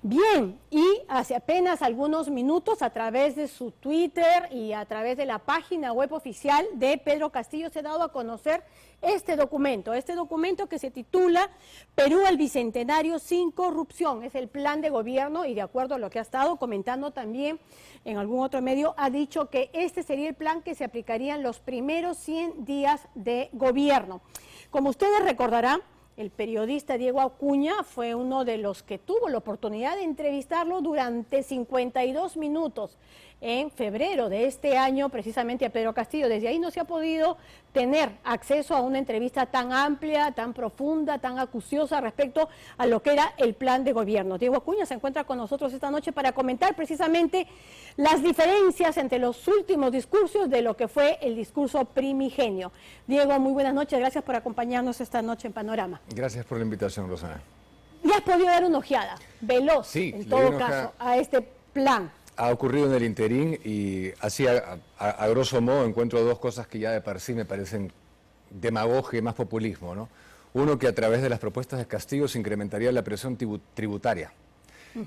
Bien, y hace apenas algunos minutos a través de su Twitter y a través de la página web oficial de Pedro Castillo se ha dado a conocer este documento que se titula Perú al Bicentenario sin corrupción. Es el plan de gobierno y de acuerdo a lo que ha estado comentando también en algún otro medio, ha dicho que este sería el plan que se aplicaría en los primeros 100 días de gobierno. Como ustedes recordarán, el periodista Diego Acuña fue uno de los que tuvo la oportunidad de entrevistarlo durante 52 minutos en febrero de este año, precisamente a Pedro Castillo. Desde ahí no se ha podido tener acceso a una entrevista tan amplia, tan profunda, tan acuciosa respecto a lo que era el plan de gobierno. Diego Acuña se encuentra con nosotros esta noche para comentar precisamente las diferencias entre los últimos discursos de lo que fue el discurso primigenio. Diego, muy buenas noches, gracias por acompañarnos esta noche en Panorama. Gracias por la invitación, Rosana. ¿Ya has podido dar una ojeada veloz, sí, en todo caso, a este plan? Ha ocurrido en el interín y así a grosso modo encuentro dos cosas que ya de por sí me parecen demagogia y más populismo, ¿no? Uno, que a través de las propuestas de Castillo se incrementaría la presión tributaria.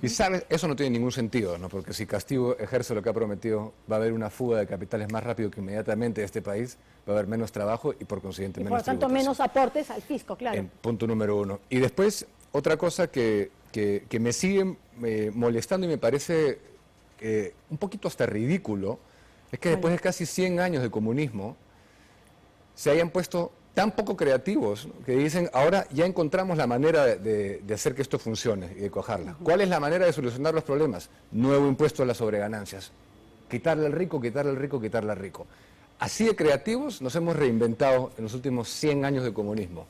Y sabes, eso no tiene ningún sentido, ¿no? Porque si Castillo ejerce lo que ha prometido, va a haber una fuga de capitales más rápido que inmediatamente de este país, va a haber menos trabajo y por consiguiente menos tributación. Por lo tanto, menos aportes al fisco, claro. Punto número uno. Y después, otra cosa que me sigue molestando y me parece un poquito hasta ridículo, es que después de casi 100 años de comunismo, se hayan puesto tan poco creativos, ¿no? Que dicen, ahora ya encontramos la manera de hacer que esto funcione y de cojarla. ¿Cuál es la manera de solucionar los problemas? Nuevo impuesto a las sobreganancias. Quitarle al rico, quitarle al rico, quitarle al rico. Así de creativos nos hemos reinventado en los últimos 100 años de comunismo.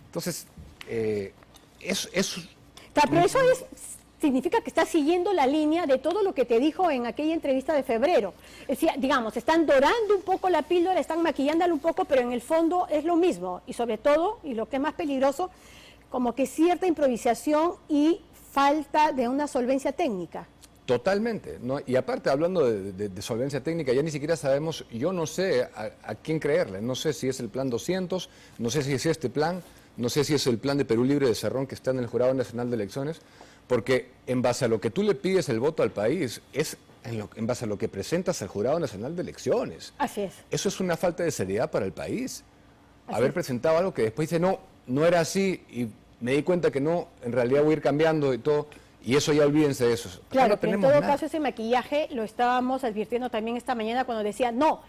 Entonces, pero eso significa que está siguiendo la línea de todo lo que te dijo en aquella entrevista de febrero. Es decir, digamos, están dorando un poco la píldora, están maquillándola un poco, pero en el fondo es lo mismo. Y sobre todo, y lo que es más peligroso, como que cierta improvisación y falta de una solvencia técnica. Totalmente, ¿no? Y aparte, hablando de solvencia técnica, ya ni siquiera sabemos, yo no sé a quién creerle, no sé si es el plan 200, no sé si es este plan, no sé si es el plan de Perú Libre de Cerrón que está en el Jurado Nacional de Elecciones, porque en base a lo que tú le pides el voto al país, es en base a lo que presentas al Jurado Nacional de Elecciones. Así es. Eso es una falta de seriedad para el país. Haber presentado algo que después dice, no era así, y me di cuenta que no, en realidad voy a ir cambiando y todo, y eso ya olvídense de eso. Claro, pero en todo caso ese maquillaje lo estábamos advirtiendo también esta mañana cuando decía, no,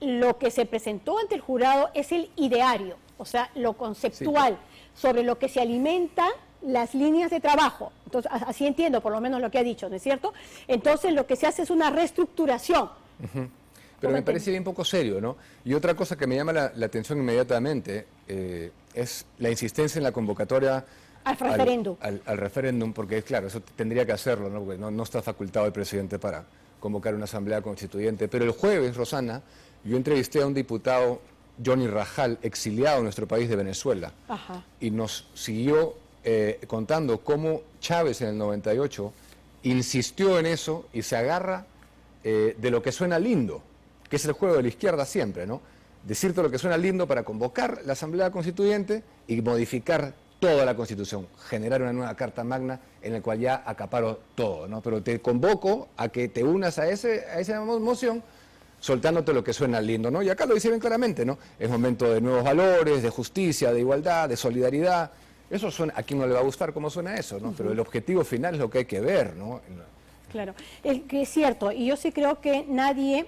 lo que se presentó ante el jurado es el ideario, o sea, lo conceptual, sí, sobre lo que se alimenta las líneas de trabajo. Entonces, así entiendo por lo menos lo que ha dicho, ¿no es cierto? Entonces, lo que se hace es una reestructuración. Pero me parece bien poco serio, ¿no? Y otra cosa que me llama la atención inmediatamente es la insistencia en la convocatoria al referéndum. Al referéndum, porque claro, eso tendría que hacerlo, ¿no? Porque no está facultado el presidente para convocar una asamblea constituyente. Pero el jueves, Rosana, yo entrevisté a un diputado, Johnny Rajal, exiliado en nuestro país de Venezuela, y nos siguió contando cómo Chávez en el 98 insistió en eso y se agarra de lo que suena lindo, que es el juego de la izquierda siempre, ¿no? Decirte lo que suena lindo para convocar la Asamblea Constituyente y modificar toda la Constitución, generar una nueva Carta Magna en la cual ya acaparo todo, ¿no? Pero te convoco a que te unas a esa moción soltándote lo que suena lindo, ¿no? Y acá lo dice bien claramente, ¿no? Es momento de nuevos valores, de justicia, de igualdad, de solidaridad. Eso suena, a quién no le va a gustar cómo suena eso, ¿no? Pero el objetivo final es lo que hay que ver, ¿no? Claro, que es cierto, y yo sí creo que nadie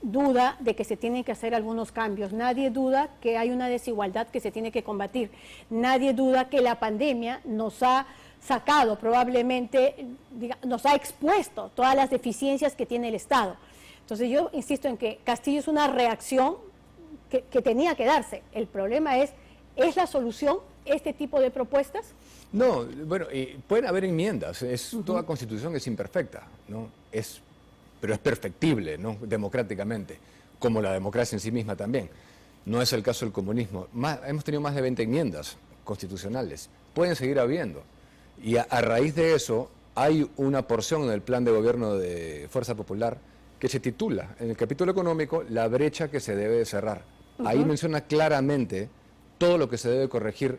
duda de que se tienen que hacer algunos cambios, nadie duda que hay una desigualdad que se tiene que combatir, nadie duda que la pandemia nos ha sacado probablemente, nos ha expuesto todas las deficiencias que tiene el Estado. Entonces yo insisto en que Castillo es una reacción que tenía que darse. El problema ¿es la solución este tipo de propuestas? No, bueno, pueden haber enmiendas, toda constitución es imperfecta, ¿no? Pero es perfectible, ¿no? Democráticamente, como la democracia en sí misma también. No es el caso del comunismo. Hemos tenido más de 20 enmiendas constitucionales, pueden seguir habiendo. Y a raíz de eso hay una porción en el plan de gobierno de Fuerza Popular que se titula, en el capítulo económico, la brecha que se debe de cerrar. Ahí menciona claramente todo lo que se debe corregir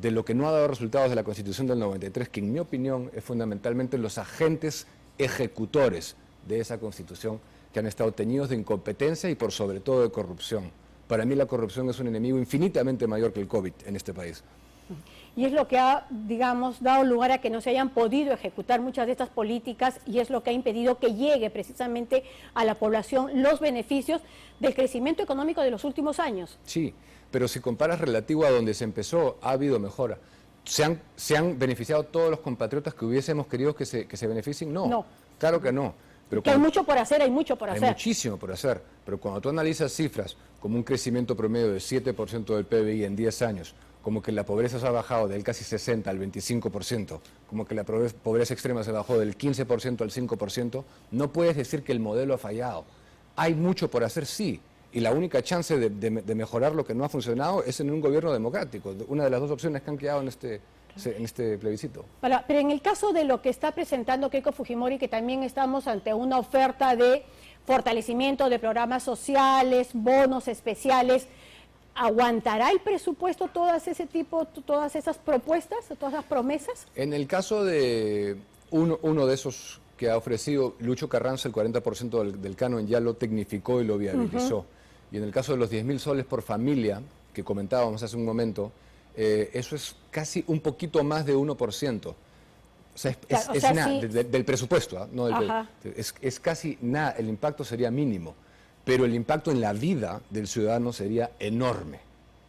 de lo que no ha dado resultados de la Constitución del 93, que en mi opinión es fundamentalmente los agentes ejecutores de esa Constitución, que han estado teñidos de incompetencia y por sobre todo de corrupción. Para mí la corrupción es un enemigo infinitamente mayor que el COVID en este país. Y es lo que ha, digamos, dado lugar a que no se hayan podido ejecutar muchas de estas políticas y es lo que ha impedido que llegue precisamente a la población los beneficios del crecimiento económico de los últimos años. Sí, pero si comparas relativo a donde se empezó, ha habido mejora. ¿Se han beneficiado todos los compatriotas que hubiésemos querido que se beneficien? No, no, claro que no. Pero que hay mucho por hacer, hay mucho por hacer. Hay muchísimo por hacer, pero cuando tú analizas cifras como un crecimiento promedio de 7% del PBI en 10 años, como que la pobreza se ha bajado del casi 60 al 25%, como que la pobreza extrema se bajó del 15% al 5%, no puedes decir que el modelo ha fallado. Hay mucho por hacer, sí, y la única chance de mejorar lo que no ha funcionado es en un gobierno democrático, una de las dos opciones que han quedado en este plebiscito. Pero en el caso de lo que está presentando Keiko Fujimori, que también estamos ante una oferta de fortalecimiento de programas sociales, bonos especiales, ¿aguantará el presupuesto todas esas propuestas, todas esas promesas? En el caso de uno de esos que ha ofrecido Lucho Carranza, el 40% del canon ya lo tecnificó y lo viabilizó. Y en el caso de los 10.000 soles por familia, que comentábamos hace un momento, eso es casi un poquito más de 1%. O sea, es nada, sí, del presupuesto, ¿eh? No es casi nada, el impacto sería mínimo, pero el impacto en la vida del ciudadano sería enorme,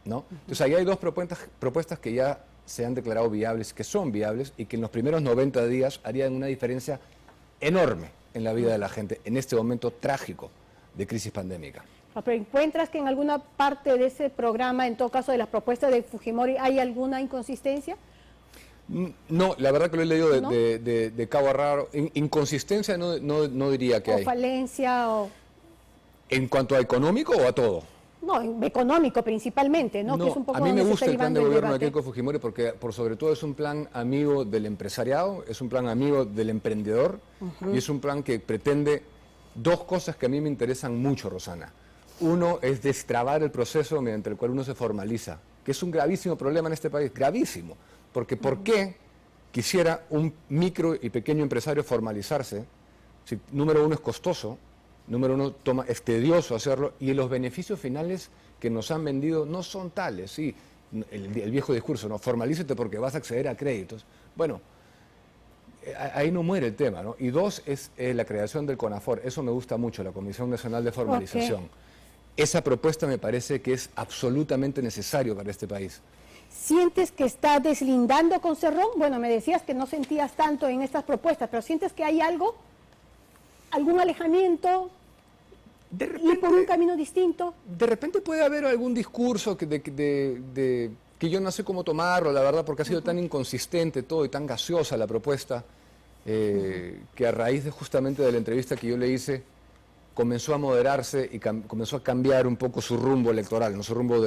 ¿no? Entonces, ahí hay dos propuestas que ya se han declarado viables, que son viables y que en los primeros 90 días harían una diferencia enorme en la vida de la gente en este momento trágico de crisis pandémica. ¿Pero encuentras que en alguna parte de ese programa, en todo caso de las propuestas de Fujimori, hay alguna inconsistencia? No, la verdad que lo he leído de cabo a rabo. Inconsistencia no diría que hay. ¿O falencia o...? ¿En cuanto a económico o a todo? No, económico principalmente, ¿no? Que es un poco a mí me gusta el plan de gobierno debate de Keiko Fujimori porque por sobre todo es un plan amigo del empresariado, es un plan amigo del emprendedor y es un plan que pretende dos cosas que a mí me interesan mucho, Rosana. Uno es destrabar el proceso mediante el cual uno se formaliza, que es un gravísimo problema en este país, gravísimo, porque ¿por qué quisiera un micro y pequeño empresario formalizarse? Si, número uno, es costoso. Número uno, es tedioso hacerlo y los beneficios finales que nos han vendido no son tales. Sí, el viejo discurso, ¿no? Formalízate porque vas a acceder a créditos. Bueno, ahí no muere el tema, ¿no? Y dos, es la creación del CONAFOR. Eso me gusta mucho, la Comisión Nacional de Formalización. Esa propuesta me parece que es absolutamente necesario para este país. ¿Sientes que está deslindando con Cerrón? Bueno, me decías que no sentías tanto en estas propuestas, pero ¿sientes que hay algo? ¿Algún alejamiento? De repente, ¿Ir por un camino distinto? De repente puede haber algún discurso que yo no sé cómo tomarlo, la verdad, porque ha sido tan inconsistente todo y tan gaseosa la propuesta, que a raíz justamente de la entrevista que yo le hice, comenzó a moderarse y comenzó a cambiar un poco su rumbo electoral, ¿no? Su rumbo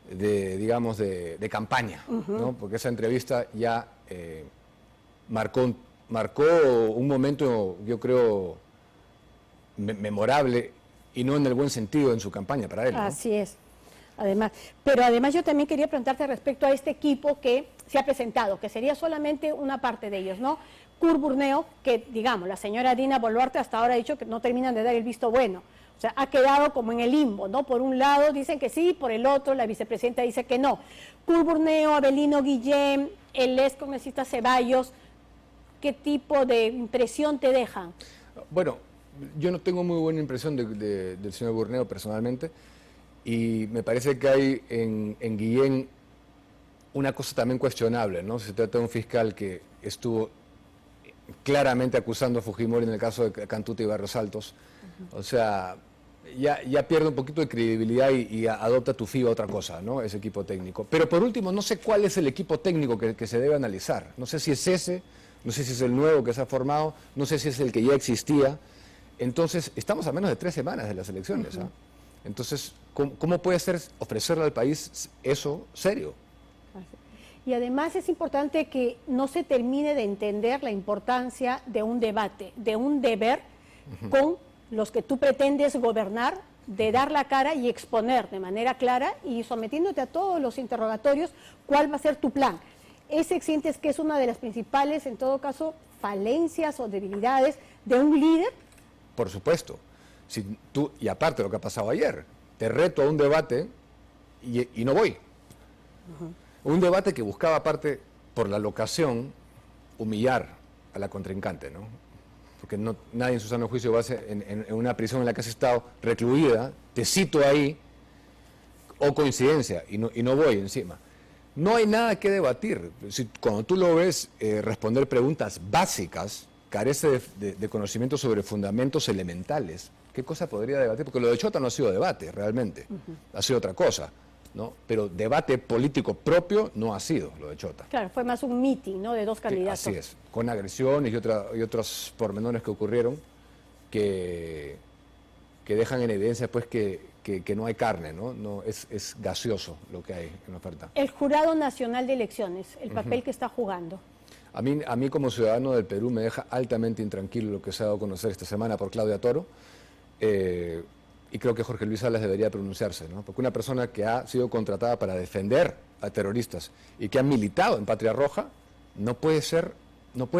digamos, de campaña, ¿no? Porque esa entrevista ya marcó un momento, yo creo, memorable y no en el buen sentido en su campaña para él, ¿no? Así es. Pero además yo también quería preguntarte respecto a este equipo que se ha presentado, que sería solamente una parte de ellos, ¿no? Kurt Burneo, que digamos, la señora Dina Boluarte hasta ahora ha dicho que no terminan de dar el visto bueno. O sea, ha quedado como en el limbo, ¿no? Por un lado dicen que sí, por el otro la vicepresidenta dice que no. Kurt Burneo, Avelino Guillén, el excongresista Ceballos, ¿qué tipo de impresión te dejan? Bueno, yo no tengo muy buena impresión del señor Burneo personalmente y me parece que hay en Guillén una cosa también cuestionable, ¿no? Se trata de un fiscal que estuvo claramente acusando a Fujimori en el caso de Cantuta y Barrios Altos. O sea, ya pierde un poquito de credibilidad y adopta tu FIBA otra cosa, ¿no? Ese equipo técnico. Pero por último, no sé cuál es el equipo técnico que se debe analizar. No sé si es ese, no sé si es el nuevo que se ha formado, no sé si es el que ya existía. Entonces, estamos a menos de 3 semanas de las elecciones, ¿eh? Entonces, ¿cómo puede ser ofrecerle al país eso serio? Y además es importante que no se termine de entender la importancia de un debate, de un deber con los que tú pretendes gobernar de dar la cara y exponer de manera clara y sometiéndote a todos los interrogatorios cuál va a ser tu plan. ¿Ese sientes que es una de las principales, en todo caso, falencias o debilidades de un líder? Por supuesto. Si tú, y aparte lo que ha pasado ayer, te reto a un debate y no voy. Un debate que buscaba, aparte, por la locación, humillar a la contrincante, ¿no? Porque nadie en su sano juicio va a ser en una prisión en la que has estado recluida, te cito ahí, o coincidencia, y no voy encima. No hay nada que debatir. Cuando tú lo ves responder preguntas básicas, carece de conocimiento sobre fundamentos elementales. ¿Qué cosa podría debatir? Porque lo de Chota no ha sido debate, realmente. Ha sido otra cosa, ¿no? Pero debate político propio no ha sido lo de Chota. Claro, fue más un meeting, ¿no?, de dos candidatos. Sí, así es, con agresiones y otros pormenores que ocurrieron que dejan en evidencia pues que no hay carne, ¿no? Es gaseoso lo que hay en la oferta. El Jurado Nacional de Elecciones, el papel que está jugando. A mí como ciudadano del Perú me deja altamente intranquilo lo que se ha dado a conocer esta semana por Claudia Toro, y creo que Jorge Luis Salas debería pronunciarse, ¿no? Porque una persona que ha sido contratada para defender a terroristas y que ha militado en Patria Roja no puede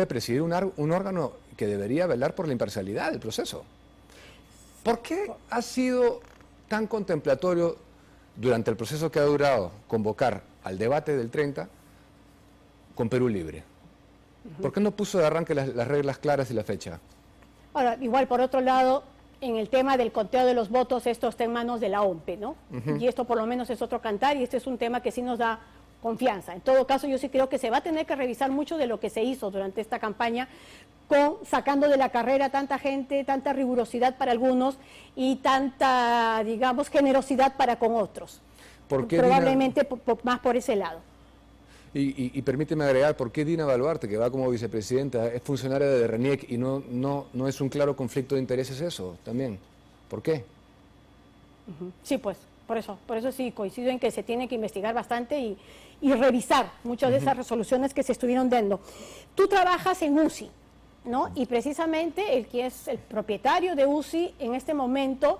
presidir un órgano que debería velar por la imparcialidad del proceso. ¿Por qué ha sido tan contemplatorio durante el proceso que ha durado convocar al debate del 30 con Perú Libre? ¿Por qué no puso de arranque las reglas claras y la fecha? Ahora, igual por otro lado, en el tema del conteo de los votos, esto está en manos de la OMPE, ¿no? Y esto por lo menos es otro cantar y este es un tema que sí nos da confianza. En todo caso, yo sí creo que se va a tener que revisar mucho de lo que se hizo durante esta campaña, sacando de la carrera tanta gente, tanta rigurosidad para algunos y tanta, digamos, generosidad para con otros. ¿Por qué, probablemente más por ese lado. Y permíteme agregar, ¿por qué Dina Boluarte, que va como vicepresidenta, es funcionaria de RENIEC y no es un claro conflicto de intereses eso también? ¿Por qué? Sí, pues, por eso sí coincido en que se tiene que investigar bastante y revisar muchas de esas resoluciones que se estuvieron dando. Tú trabajas en UCI, ¿no? Y precisamente el que es el propietario de UCI en este momento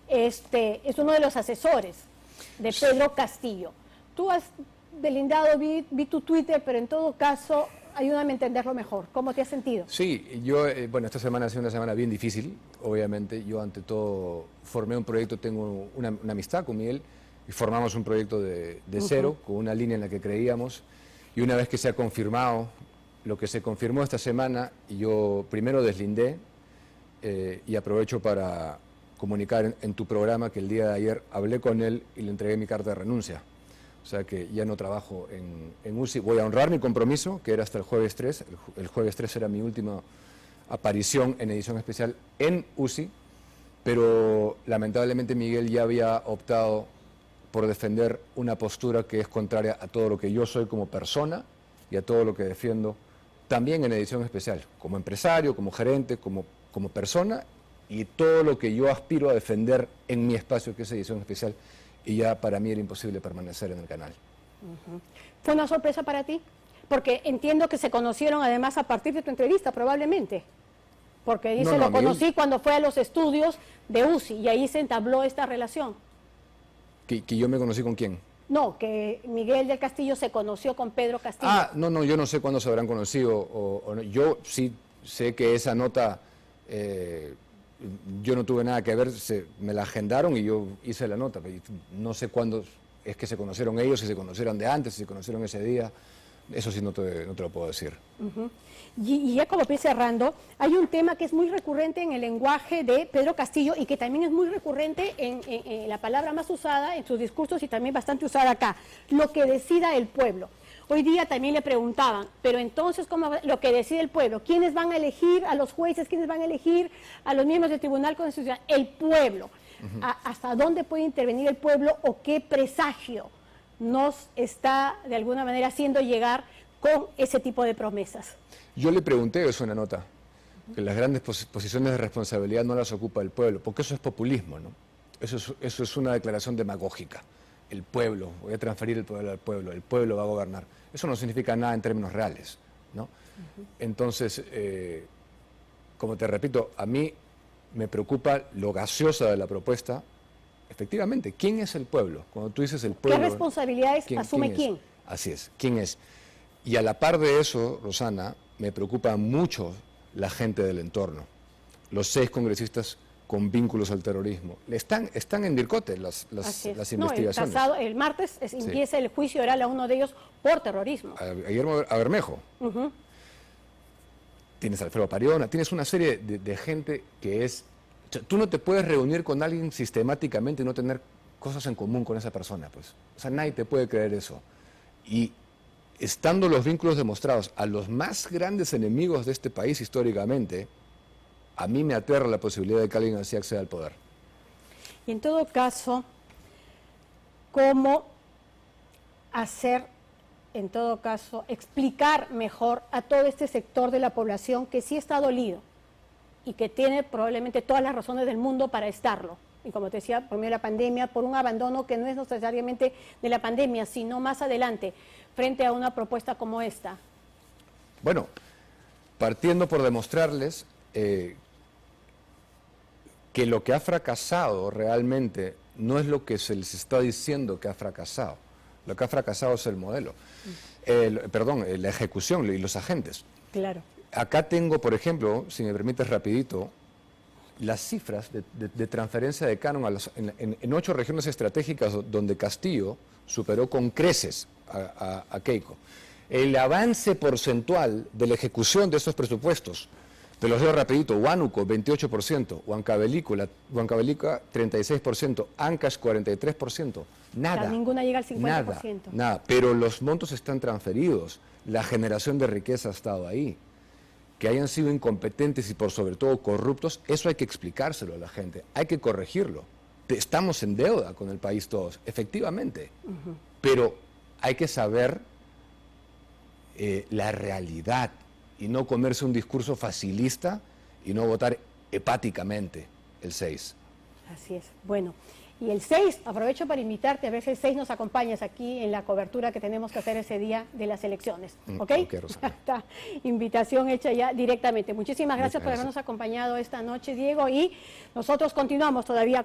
es uno de los asesores de Pedro Castillo. Tú has delindado, vi tu Twitter, pero en todo caso, ayúdame a entenderlo mejor. ¿Cómo te has sentido? Sí, yo, bueno, esta semana ha sido una semana bien difícil, obviamente. Yo ante todo formé un proyecto, tengo una amistad con Miguel, y formamos un proyecto de cero, con una línea en la que creíamos, y una vez que se ha confirmado lo que se confirmó esta semana, yo primero deslindé, y aprovecho para comunicar en tu programa que el día de ayer hablé con él y le entregué mi carta de renuncia. O sea que ya no trabajo en UCI. Voy a honrar mi compromiso, que era hasta el jueves 3. El jueves 3 era mi última aparición en edición especial en UCI, pero lamentablemente Miguel ya había optado por defender una postura que es contraria a todo lo que yo soy como persona y a todo lo que defiendo también en edición especial, como empresario, como gerente, como persona, y todo lo que yo aspiro a defender en mi espacio, que es edición especial, y ya para mí era imposible permanecer en el canal. ¿Fue una sorpresa para ti? Porque entiendo que se conocieron además a partir de tu entrevista, probablemente. Porque dice, lo conocí cuando fue a los estudios de UCI y ahí se entabló esta relación. ¿Que yo me conocí con quién? No, que Miguel del Castillo se conoció con Pedro Castillo. Ah, no, yo no sé cuándo se habrán conocido o no. Yo sí sé que esa nota, yo no tuve nada que ver, me la agendaron y yo hice la nota. No sé cuándo es que se conocieron ellos, si se conocieron de antes, si se conocieron ese día. Eso sí no te lo puedo decir. Y ya como voy cerrando, hay un tema que es muy recurrente en el lenguaje de Pedro Castillo y que también es muy recurrente en la palabra más usada en sus discursos y también bastante usada acá, lo que decida el pueblo. Hoy día también le preguntaban, pero entonces, ¿cómo lo que decide el pueblo? ¿Quiénes van a elegir a los jueces? ¿Quiénes van a elegir a los miembros del Tribunal Constitucional? El pueblo. ¿Hasta dónde puede intervenir el pueblo o qué presagio nos está de alguna manera haciendo llegar con ese tipo de promesas? Yo le pregunté eso en la nota, que las grandes posiciones de responsabilidad no las ocupa el pueblo, porque eso es populismo, ¿no? Eso es una declaración demagógica. El pueblo, voy a transferir el poder al pueblo, el pueblo va a gobernar. Eso no significa nada en términos reales, ¿no? Entonces, como te repito, a mí me preocupa lo gaseosa de la propuesta, efectivamente, ¿quién es el pueblo? Cuando tú dices el pueblo... ¿Qué responsabilidades asume quién? Así es, ¿quién es? Y a la par de eso, Rosana, me preocupa mucho la gente del entorno. Los 6 congresistas con vínculos al terrorismo. Están en Dircote las investigaciones. No, el martes empieza el juicio oral a uno de ellos por terrorismo. A Guillermo Bermejo. Tienes a Alfredo Pariona, tienes una serie de gente que es... O sea, tú no te puedes reunir con alguien sistemáticamente y no tener cosas en común con esa persona, pues. O sea, nadie te puede creer eso. Y estando los vínculos demostrados a los más grandes enemigos de este país históricamente, a mí me aterra la posibilidad de que alguien así acceda al poder. Y en todo caso, ¿cómo hacer, en todo caso, explicar mejor a todo este sector de la población que sí está dolido y que tiene probablemente todas las razones del mundo para estarlo? Y como te decía, por medio de la pandemia, por un abandono que no es necesariamente de la pandemia, sino más adelante, frente a una propuesta como esta. Bueno, partiendo por demostrarles que lo que ha fracasado realmente no es lo que se les está diciendo que ha fracasado. Lo que ha fracasado es el modelo, la ejecución y los agentes. Claro. Acá tengo, por ejemplo, si me permites rapidito, las cifras de transferencia de canon en 8 regiones estratégicas donde Castillo superó con creces a Keiko. El avance porcentual de la ejecución de estos presupuestos, te los leo rapidito: Huánuco 28%, Huancavelica 36%, Ancash 43%, nada. O sea, ninguna llega al 50%. Nada, pero los montos están transferidos, la generación de riqueza ha estado ahí. Que hayan sido incompetentes y por sobre todo corruptos, eso hay que explicárselo a la gente, hay que corregirlo. Estamos en deuda con el país todos, efectivamente, pero hay que saber la realidad y no comerse un discurso facilista y no votar hepáticamente el 6. Así es. Bueno, y el 6, aprovecho para invitarte a ver si el 6 nos acompañas aquí en la cobertura que tenemos que hacer ese día de las elecciones. ¿Ok? Esta invitación hecha ya directamente. Muchísimas gracias por habernos acompañado esta noche, Diego, y nosotros continuamos todavía.